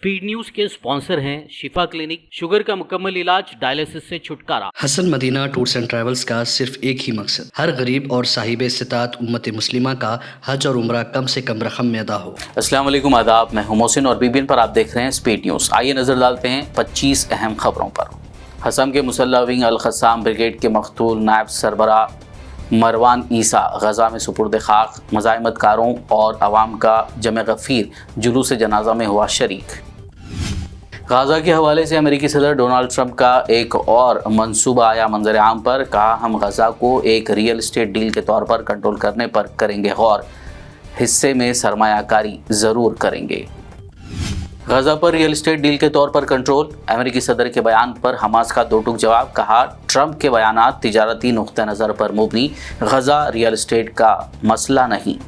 Speed news के sponsor हैं शिफा clinic, sugar का मुकम्मल इलाज, डायलिसिस से छुटकारा। Hasan Madina tours and travels का सिर्फ एक ही मकसद, हर गरीब और साहिब इस्तिताअत उम्मत मुस्लिमा का हज और उम्रा कम से कम रकम में अदा हो। अस्सलाम वालेकुम, आदाब। मैं हूं मोहसिन और बीबीएन पर आप देख रहे हैं स्पीड न्यूज़। आइए नज़र डालते हैं 25 अहम खबरों पर। हसम के मुसल्ला विंग अल क़स्साम ब्रिगेड के मक़तूल नायब सरबरा मरवान ईसा गज़ा में सुपुर्द खाक, मज़ाहमतकारों और अवाम का जमे गफ़ीर जुलूस जनाजा में हुआ शरीक। गाज़ा के हवाले से अमेरिकी सदर डोनाल्ड ट्रंप का एक और मंसूबा आया मंजर आम पर। कहा, हम गाज़ा को एक रियल एस्टेट डील के तौर पर कंट्रोल करने पर करेंगे गौर, हिस्से में सरमायाकारी ज़रूर करेंगे। गाज़ा पर रियल एस्टेट डील के तौर पर कंट्रोल, अमेरिकी सदर के बयान पर हमास का दो टूक जवाब। कहा, ट्रंप के बयानात तिजारती नुक्ता नज़र पर मुबनी, गाज़ा रियल एस्टेट का मसला नहीं।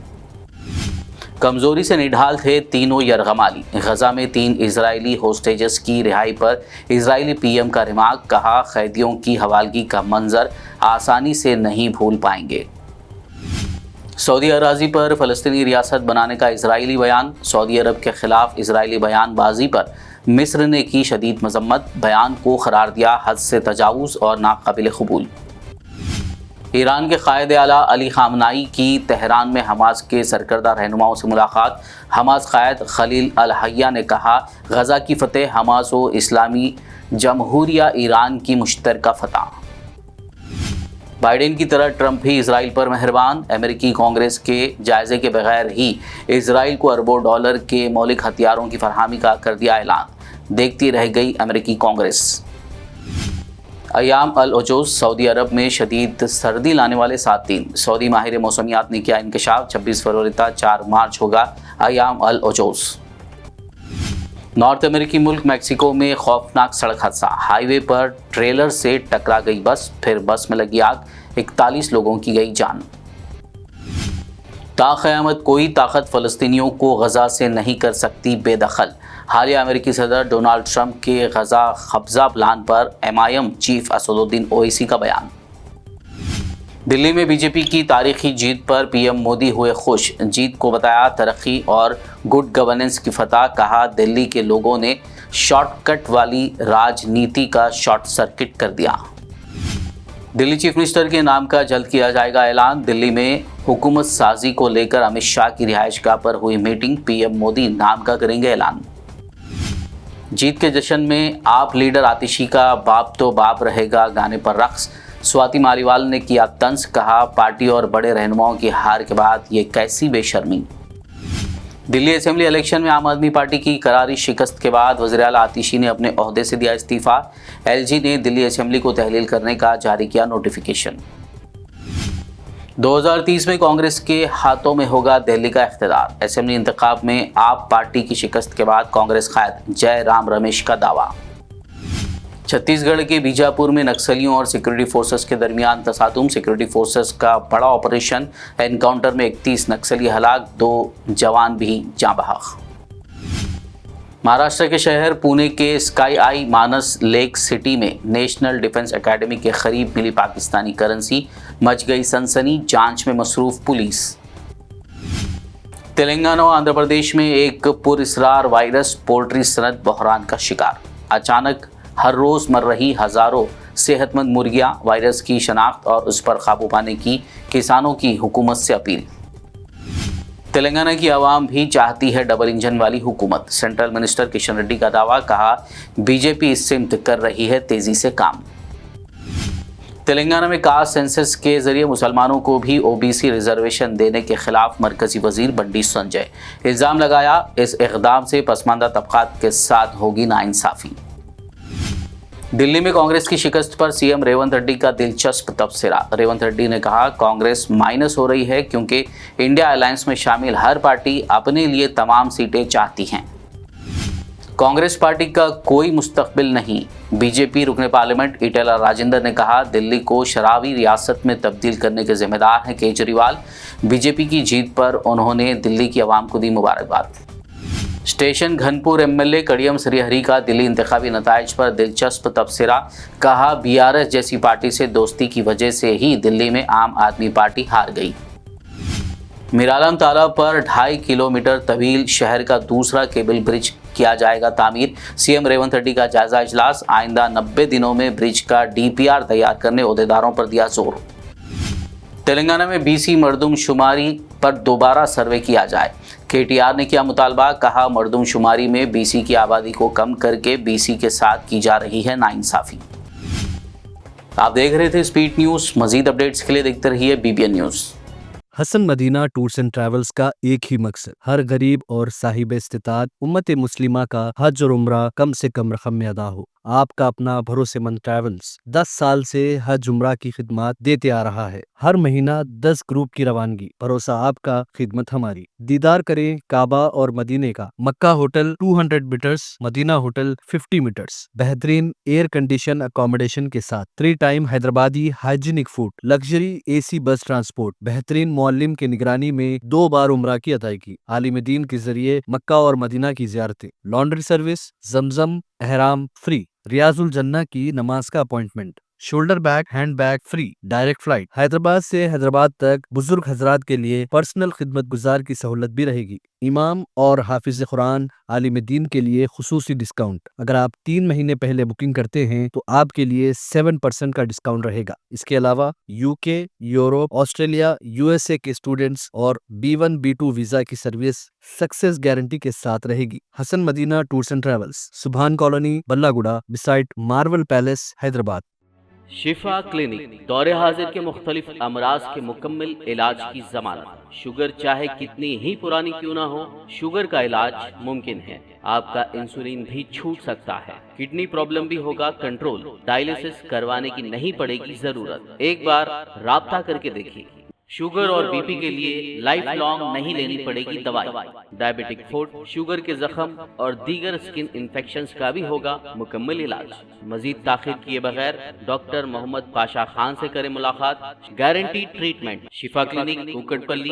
कमज़ोरी से निढाल थे तीनों यरगमाली, गज़ा में 3 इजरायली होस्टेजेस की रिहाई पर इजरायली पीएम का रिमार्क। कहा, कैदियों की हवालगी का मंजर आसानी से नहीं भूल पाएंगे। सऊदी अराज़ी पर फ़लस्तीनी रियासत बनाने का इजरायली बयान, सऊदी अरब के ख़िलाफ़ इजरायली बयानबाजी पर मिस्र ने की शदीद मज़म्मत, बयान को करार दिया हद से तजावुज़ और नाक़ाबिल क़बूल। ईरान के क़ायद आला अली ख़ामनाई की तेहरान में हमास के सरकर्दा रहनुमाओं से मुलाकात। हमास क़ायद खलील अल हय्या ने कहा, गज़ा की फ़तेह हमास व इस्लामी जमहूरिया ईरान की मुश्तरका फ़तह। बाइडेन की तरह ट्रंप भी इजराइल पर मेहरबान, अमेरिकी कांग्रेस के जायजे के बगैर ही इजराइल को अरबों डॉलर के मौलिक हथियारों की फरहमी का कर दिया ऐलान। देखती रह गई अमेरिकी कांग्रेस। अयाम अल उजूज़, सऊदी अरब में शदीद सर्दी लाने वाले 7 दिन। सऊदी माहिर मौसमियात ने किया इंकशाफ, 26 फरवरी तक 4 मार्च होगा अयाम अल उजूज़। नॉर्थ अमेरिकी मुल्क मेक्सिको में खौफनाक सड़क हादसा, हाईवे पर ट्रेलर से टकरा गई बस, फिर बस में लगी आग, 41 लोगों की गई जान। ताक़यामत कोई ताकत फ़लस्तीनियों को गज़ा से नहीं कर सकती बेदखल। हालिया अमेरिकी सदर डोनाल्ड ट्रंप के गज़ा कब्ज़ा प्लान पर MIM चीफ असदुद्दीन ओवैसी का बयान। दिल्ली में बीजेपी की तारीखी जीत पर पीएम मोदी हुए खुश, जीत को बताया तरक्की और गुड गवर्नेंस की फतह। कहा, दिल्ली के लोगों ने शॉर्टकट वाली राजनीति का शॉर्ट सर्किट कर दिया। दिल्ली चीफ मिनिस्टर के नाम का जल्द किया जाएगा ऐलान। दिल्ली में हुकूमत साजी को लेकर अमित शाह की रिहाइशगाह पर हुई मीटिंग, पीएम मोदी नाम का करेंगे ऐलान। जीत के जश्न में आप लीडर आतिशी का बाप तो बाप रहेगा गाने पर रक्स, स्वाति मालीवाल ने किया तंज। कहा, पार्टी और बड़े रहनुमाओं की हार के बाद ये कैसी बेशर्मी। दिल्ली असेंबली इलेक्शन में आम आदमी पार्टी की करारी शिकस्त के बाद वज़ीर आला आतिशी ने अपने ओहदे से दिया इस्तीफ़ा। LG ने दिल्ली असेंबली को तहलील करने का जारी किया नोटिफिकेशन। 2030 में कांग्रेस के हाथों में होगा दिल्ली का इख्तियार। असेंबली इंतखाब में आप पार्टी की शिकस्त के बाद कांग्रेस कायद जय राम रमेश का दावा। छत्तीसगढ़ के बीजापुर में नक्सलियों और सिक्योरिटी फोर्सेस के दरमियान तसादुम, सिक्योरिटी फोर्सेस का बड़ा ऑपरेशन, एनकाउंटर में 31 नक्सली हलाक, 2 जवान भी जाँ बहक। महाराष्ट्र के शहर पुणे के स्काई आई मानस लेक सिटी में नेशनल डिफेंस एकेडमी के करीब मिली पाकिस्तानी करेंसी, मच गई सनसनी, जांच में मसरूफ पुलिस। तेलंगाना और आंध्र प्रदेश में एक पुरअसरार वायरस पोल्ट्री सनत बहरान का शिकार। अचानक हर रोज़ मर रही हज़ारों सेहतमंद मुर्गियां, वायरस की शनाख्त और उस पर काबू पाने की किसानों की हुकूमत से अपील। तेलंगाना की आवाम भी चाहती है डबल इंजन वाली हुकूमत, सेंट्रल मिनिस्टर किशन रेड्डी का दावा। कहा, बीजेपी इस सिमत कर रही है तेजी से काम। तेलंगाना में कास्ट सेंसस के जरिए मुसलमानों को भी OBC रिजर्वेशन देने के खिलाफ मरकजी वजीर बंडी संजय, इल्ज़ाम लगाया इस इक़दाम से पसमानदा तबक़ात के साथ होगी नाइंसाफ़ी। दिल्ली में कांग्रेस की शिकस्त पर सीएम रेवंत रेड्डी का दिलचस्प तबसरा। रेवंत रेड्डी ने कहा, कांग्रेस माइनस हो रही है क्योंकि इंडिया अलायंस में शामिल हर पार्टी अपने लिए तमाम सीटें चाहती हैं। कांग्रेस पार्टी का कोई मुस्तकबिल नहीं। बीजेपी रुकने पार्लियामेंट ईटेला राजेंद्र ने कहा, दिल्ली को शराबी रियासत में तब्दील करने के जिम्मेदार हैं केजरीवाल। बीजेपी की जीत पर उन्होंने दिल्ली की आवाम को दी मुबारकबाद। स्टेशन घनपुर MLA कड़ियम श्रीहरि का दिल्ली इंतखाबी नताइज पर दिलचस्प तबसरा। कहा, BRS जैसी पार्टी से दोस्ती की वजह से ही दिल्ली में आम आदमी पार्टी हार गई। मीरालम तालाब पर 2.5 किलोमीटर तवील शहर का दूसरा केबल ब्रिज کیا جائے گا تعمیر۔ CM ریونت ریڈی کا جائزہ اجلاس، آئندہ 90 دنوں میں برج کا DPR تیار کرنے عہدیداروں پر دیا زور۔ تلنگانہ میں BC مردم شماری پر دوبارہ سروے کیا جائے، KTR نے کیا مطالبہ، کہا مردم شماری میں BC کی آبادی کو کم کر کے BC کے ساتھ کی جا رہی ہے ناانصافی۔ آپ دیکھ رہے تھے سپیڈ نیوز، مزید اپڈیٹس کے لیے دیکھتے رہیے BBN نیوز۔ Hasan Madina tours and travels کا ایک ہی مقصد، ہر غریب اور صاحب استطاعت امت مسلمہ کا حج اور عمرہ کم سے کم رقم میں ادا ہو۔ آپ کا اپنا بھروسے مند ٹریولز 10 سال سے حج عمرہ کی خدمات دیتے آ رہا ہے۔ ہر مہینہ 10 گروپ کی روانگی، بھروسہ آپ کا، خدمت ہماری۔ دیدار کریں کعبہ اور مدینے کا۔ مکہ ہوٹل 200 میٹرز، مدینہ ہوٹل 50 میٹرز، بہترین ایئر کنڈیشن اکوموڈیشن کے ساتھ 3 time Hyderabadi hygienic food, luxury AC بس ٹرانسپورٹ، بہترین معلم کی نگرانی میں 2 بار عمرہ کی ادائیگی، عالم دین کے ذریعے مکہ اور مدینہ کی زیارتیں، لانڈری سروس، زمزم احرام فری، ریاض الجنہ کی نماز کا appointment, shoulder bag hand bag free, direct flight Hyderabad سے حیدرآباد تک، بزرگ حضرات کے لیے پرسنل خدمت گزار کی سہولت بھی رہے گی، امام اور حافظ قرآن عالم دین کے لیے خصوصی ڈسکاؤنٹ۔ اگر آپ 3 مہینے پہلے بکنگ کرتے ہیں تو آپ کے لیے 7% کا ڈسکاؤنٹ رہے گا۔ اس کے علاوہ UK، یوروپ، آسٹریلیا، USA کے اسٹوڈنٹس اور B1 B2 ویزا کی سروس سکسیس گارنٹی کے ساتھ رہے گی۔ حسن مدینہ ٹورز اینڈ ٹریولز، سبحان کالونی، بلہ گڈا، بسائٹ مارول پیلیس، حیدرآباد۔ شفا کلینک دور حاضر کے مختلف امراض کے مکمل علاج کی ضمانت۔ شوگر چاہے کتنی ہی پرانی کیوں نہ ہو، شوگر کا علاج ممکن ہے۔ آپ کا انسولین بھی چھوٹ سکتا ہے، کڈنی پرابلم بھی ہوگا کنٹرول، ڈائلیسس کروانے کی نہیں پڑے گی ضرورت۔ ایک بار رابطہ کر کے دیکھیے۔ شوگر اور BP کے لیے لائف لانگ نہیں لینی پڑے گی دوائی۔ ڈائبیٹک فوڈ، شوگر کے زخم اور دیگر سکن انفیکشنز کا بھی ہوگا مکمل علاج۔ مزید تاخیر کیے بغیر ڈاکٹر محمد پاشا خان سے کریں ملاقات۔ گارنٹی ٹریٹمنٹ، شفا کلینک، کوکٹ پلی،